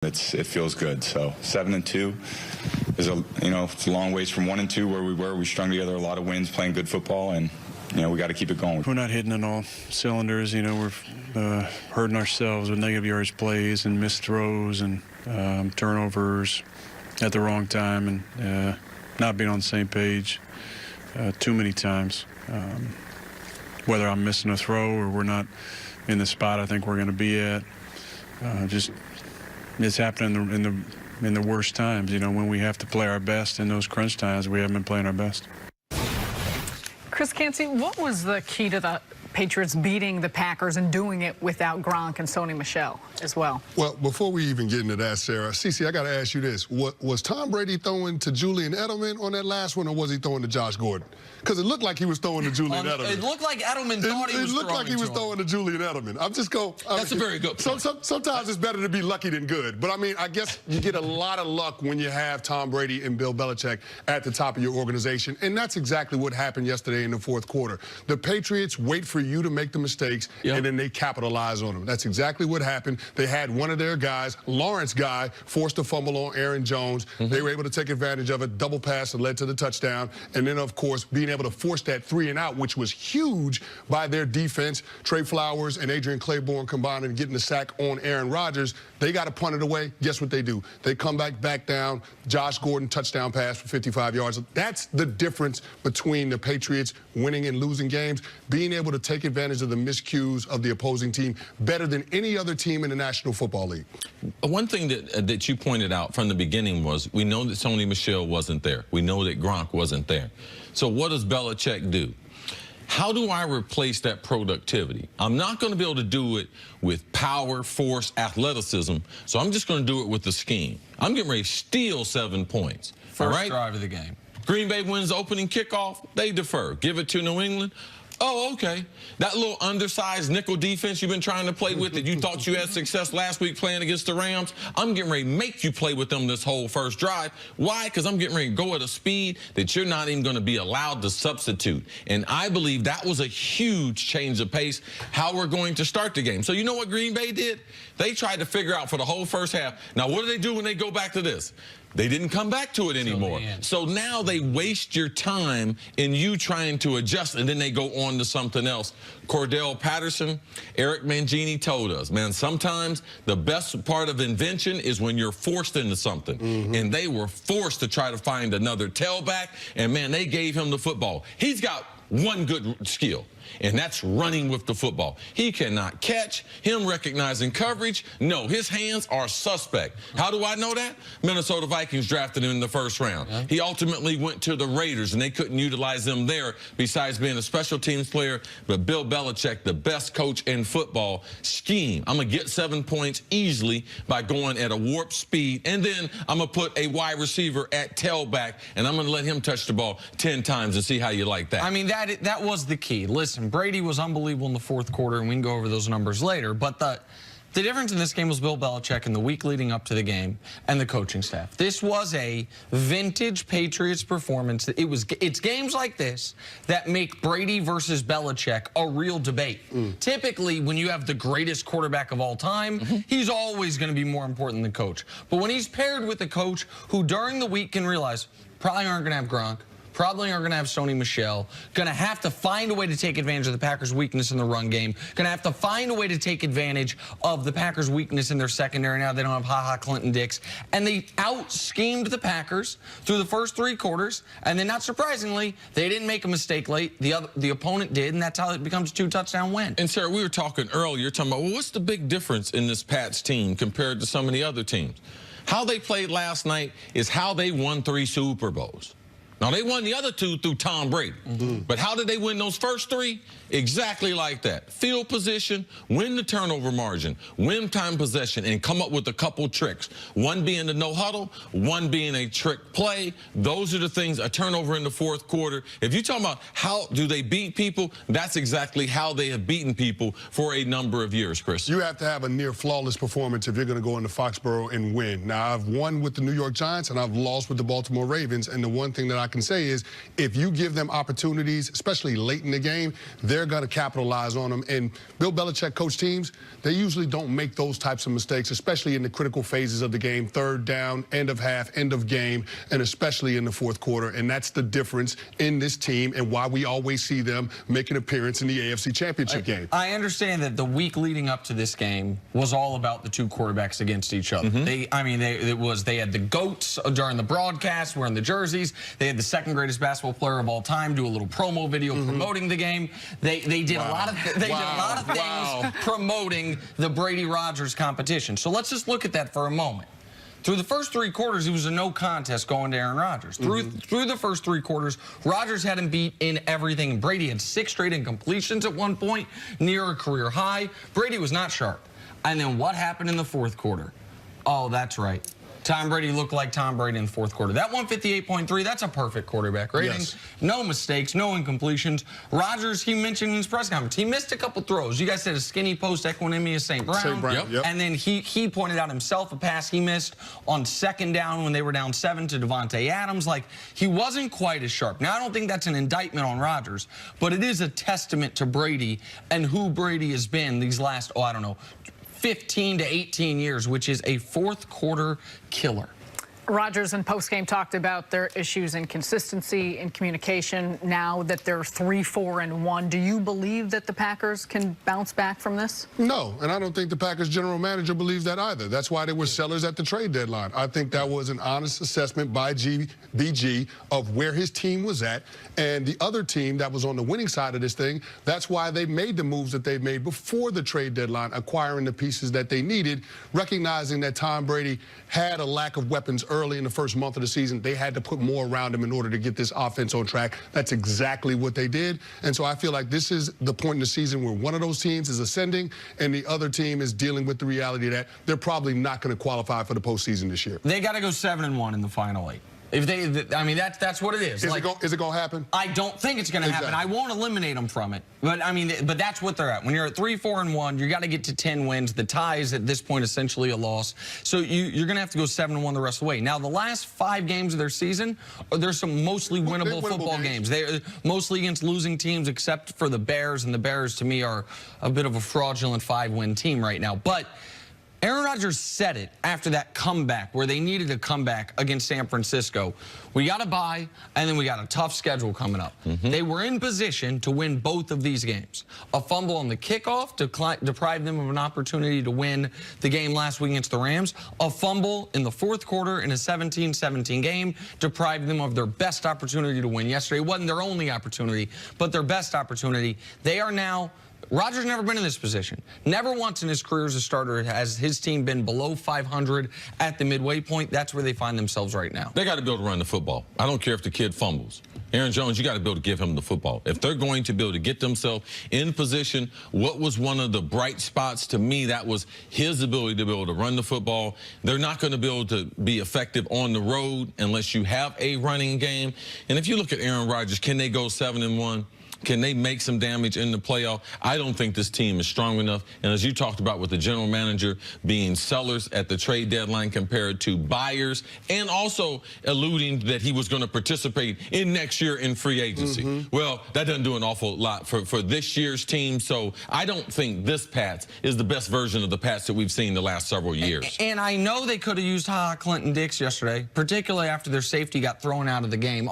It feels good. So 7-2 is it's a long ways from 1-2 where we were. We strung together a lot of wins, playing good football, and we got to keep it going. We're not hitting on all cylinders. We're hurting ourselves with negative yards plays and missed throws and turnovers at the wrong time and not being on the same page too many times. Whether I'm missing a throw or we're not in the spot I think we're going to be at, it's happening in the worst times. When we have to play our best in those crunch times, we haven't been playing our best. Chris Canty, what was the key to the Patriots beating the Packers and doing it without Gronk and Sony Michel as well? Well, before we even get into that, Sarah, Cece, I got to ask you this. Was Tom Brady throwing to Julian Edelman on that last one, or was he throwing to Josh Gordon? Because it looked like he was throwing to Julian Edelman. It looked like Edelman thought he was throwing. It looked like he was throwing to Julian Edelman. That's a very good point. Sometimes it's better to be lucky than good. But, I guess you get a lot of luck when you have Tom Brady and Bill Belichick at the top of your organization. And that's exactly what happened yesterday in the fourth quarter. The Patriots wait for you to make the mistakes, and then they capitalize on them. That's exactly what happened. They had one of their guys, Lawrence guy, forced a fumble on Aaron Jones. They were able to take advantage of it, double pass that led to the touchdown. And then, of course, being able to force that 3-and-out, which was huge by their defense. Trey Flowers and Adrian Claiborne combined and getting the sack on Aaron Rodgers. They got to punt it away. Guess what they do? They come back down. Josh Gordon, touchdown pass for 55 yards. That's the difference between the Patriots winning and losing games, being able to take advantage of the miscues of the opposing team better than any other team in the National Football League. One thing that you pointed out from the beginning was we know that Sony Michel wasn't there. We know that Gronk wasn't there. So what does Belichick do? How do I replace that productivity? I'm not going to be able to do it with power, force, athleticism, so I'm just going to do it with the scheme. I'm getting ready to steal 7 points. First drive of the game. Green Bay wins the opening kickoff. They defer. Give it to New England. Oh, okay. That little undersized nickel defense you've been trying to play with that you thought you had success last week playing against the Rams, I'm getting ready to make you play with them this whole first drive. Why? Because I'm getting ready to go at a speed that you're not even going to be allowed to substitute. And I believe that was a huge change of pace, how we're going to start the game. So you know what Green Bay did? They tried to figure out for the whole first half. Now, what do they do when they go back to this? They didn't come back to it anymore. So now they waste your time in you trying to adjust, and then they go on to something else. Cordell Patterson, Eric Mangini told us, man, sometimes the best part of invention is when you're forced into something. And they were forced to try to find another tailback, and, man, they gave him the football. He's got one good skill, and that's running with the football. He cannot catch. Him recognizing coverage, no, his hands are suspect. How do I know that? Minnesota Vikings drafted him in the first round. He ultimately went to the Raiders, and they couldn't utilize him there besides being a special teams player. But Bill Belichick, the best coach in football, scheme. I'm going to get 7 points easily by going at a warp speed, and then I'm going to put a wide receiver at tailback, and I'm going to let him touch the ball 10 times and see how you like that. I mean, that was the key. Listen, Brady was unbelievable in the fourth quarter, and we can go over those numbers later. But the difference in this game was Bill Belichick in the week leading up to the game and the coaching staff. This was a vintage Patriots performance. It's games like this that make Brady versus Belichick a real debate. Typically, when you have the greatest quarterback of all time, he's always going to be more important than the coach. But when he's paired with a coach who during the week can realize probably aren't going to have Gronk, probably aren't going to have Sony Michel, going to have to find a way to take advantage of the Packers' weakness in the run game, going to have to find a way to take advantage of the Packers' weakness in their secondary. Now they don't have Ha-Ha Clinton-Dix. And they out-schemed the Packers through the first 3 quarters, and then not surprisingly, they didn't make a mistake late. The opponent did, and that's how it becomes a 2-touchdown win. And, Sarah, we were talking earlier, talking about, well, what's the big difference in this Pats team compared to some of the other teams? How they played last night is how they won 3 Super Bowls. Now, they won the other 2 through Tom Brady. But how did they win those first 3? Exactly like that. Field position, win the turnover margin, win time possession, and come up with a couple tricks. One being the no huddle, one being a trick play. Those are the things, a turnover in the fourth quarter. If you're talking about how do they beat people, that's exactly how they have beaten people for a number of years, Chris. You have to have a near flawless performance if you're going to go into Foxborough and win. Now, I've won with the New York Giants, and I've lost with the Baltimore Ravens, and the one thing that I can say is if you give them opportunities, especially late in the game, they're going to capitalize on them. And Bill Belichick coach teams, they usually don't make those types of mistakes, especially in the critical phases of the game, third down, end of half, end of game, and especially in the fourth quarter. And that's the difference in this team and why we always see them make an appearance in the AFC Championship game. I understand that the week leading up to this game was all about the two quarterbacks against each other. They had the GOATs during the broadcast wearing the jerseys. They had the second greatest basketball player of all time do a little promo video promoting the game. They did a lot of things promoting the Brady Rodgers competition. So let's just look at that for a moment. Through the first three quarters, it was a no contest going to Aaron Rodgers. Through the first three quarters, Rodgers had him beat in everything. Brady had 6 straight incompletions at one point, near a career high. Brady was not sharp. And then what happened in the fourth quarter? Oh, that's right. Tom Brady looked like Tom Brady in the fourth quarter. That 158.3, that's a perfect quarterback rating. Yes. No mistakes, no incompletions. Rodgers, he mentioned in his press conference, he missed a couple throws. You guys said a skinny post equanimous St. Brown. Yep. And then he pointed out himself a pass he missed on second down when they were down 7 to Devontae Adams. Like, he wasn't quite as sharp. Now, I don't think that's an indictment on Rodgers, but it is a testament to Brady and who Brady has been these last, 15 to 18 years, which is a fourth quarter killer. Rodgers in postgame talked about their issues in consistency and communication. Now that they're 3-4-1, do you believe that the Packers can bounce back from this? No, and I don't think the Packers general manager believes that either. That's why they were sellers at the trade deadline. I think that was an honest assessment by BG of where his team was at, and the other team that was on the winning side of this thing, that's why they made the moves that they made before the trade deadline, acquiring the pieces that they needed, recognizing that Tom Brady had a lack of weapons early in the first month of the season. They had to put more around him in order to get this offense on track. That's exactly what they did. And so I feel like this is the point in the season where one of those teams is ascending and the other team is dealing with the reality that they're probably not going to qualify for the postseason this year. They got to go 7-1 in the final 8. If I mean, that's what it is. Is it going to happen? I don't think it's going to happen. I won't eliminate them from it. But, I mean, but that's what they're at. When you're at 3-4-1, you got to get to 10 wins. The tie is at this point essentially a loss. So you're going to have to go 7-1 the rest of the way. Now, the last 5 games of their season, there's some mostly winnable football games. They're mostly against losing teams except for the Bears, and the Bears, to me, are a bit of a fraudulent 5-win team right now. But Aaron Rodgers said it after that comeback where they needed a comeback against San Francisco. We got a bye, and then we got a tough schedule coming up. They were in position to win both of these games. A fumble on the kickoff deprived them of an opportunity to win the game last week against the Rams. A fumble in the fourth quarter in a 17-17 game deprived them of their best opportunity to win yesterday. It wasn't their only opportunity, but their best opportunity. They are now... Rodgers never been in this position. Never once in his career as a starter has his team been below 500 at the midway point. That's where they find themselves right now. They got to be able to run the football. I don't care if the kid fumbles. Aaron Jones, you got to be able to give him the football. If they're going to be able to get themselves in position, what was one of the bright spots to me, that was his ability to be able to run the football. They're not going to be able to be effective on the road unless you have a running game. And if you look at Aaron Rodgers, can they go 7-1? Can they make some damage in the playoff? I don't think this team is strong enough. And as you talked about with the general manager being sellers at the trade deadline compared to buyers, and also alluding that he was going to participate in next year in free agency. Well, that doesn't do an awful lot for this year's team. So I don't think this Pats is the best version of the Pats that we've seen the last several years. And I know they could have used Clinton Dix yesterday, particularly after their safety got thrown out of the game.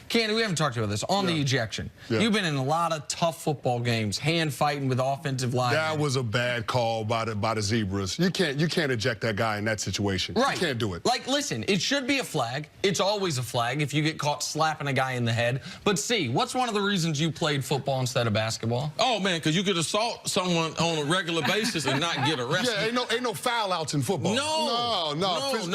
Candy, we haven't talked about this. On the ejection. You've been in a lot of tough football games, hand fighting with offensive line. That was a bad call by the Zebras. You can't eject that guy in that situation. Right. You can't do it. Like, listen, it should be a flag. It's always a flag if you get caught slapping a guy in the head. But see, what's one of the reasons you played football instead of basketball? Oh, man, because you could assault someone on a regular basis and not get arrested. Yeah, ain't no foul outs in football. No.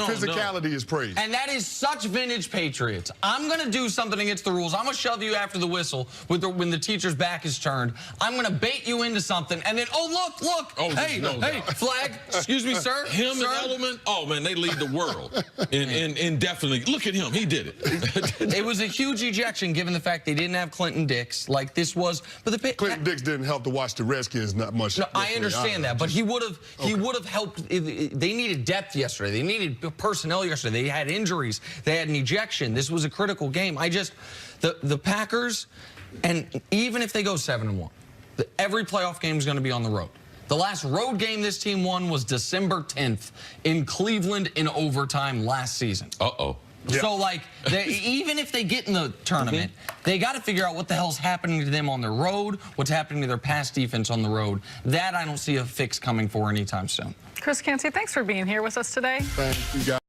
Physicality is praised. And that is such vintage Patriots. I'm going to do something against the rules. I'm going to shove you after the whistle when when the teacher's back is turned. I'm going to bait you into something, and then, oh, look. Oh, hey, no hey, doubt. flag. Excuse me, sir. Him sir? and Edelman, oh, man, they lead the world. And definitely, look at him. He did it. It was a huge ejection given the fact they didn't have Clinton Dix. Like, this was... But the Clinton Dix didn't help to watch the Redskins not much. No, I understand that, but he would have helped. They needed depth yesterday. They needed personnel yesterday. They had injuries. They had an ejection. This was a critical game. The Packers, and even if they go 7-1, every playoff game is going to be on the road. The last road game this team won was December 10th in Cleveland in overtime last season. Uh-oh. Yeah. So, like, even if they get in the tournament, they got to figure out what the hell's happening to them on the road, what's happening to their pass defense on the road. That I don't see a fix coming for anytime soon. Chris Canty, thanks for being here with us today. Thank you, guys.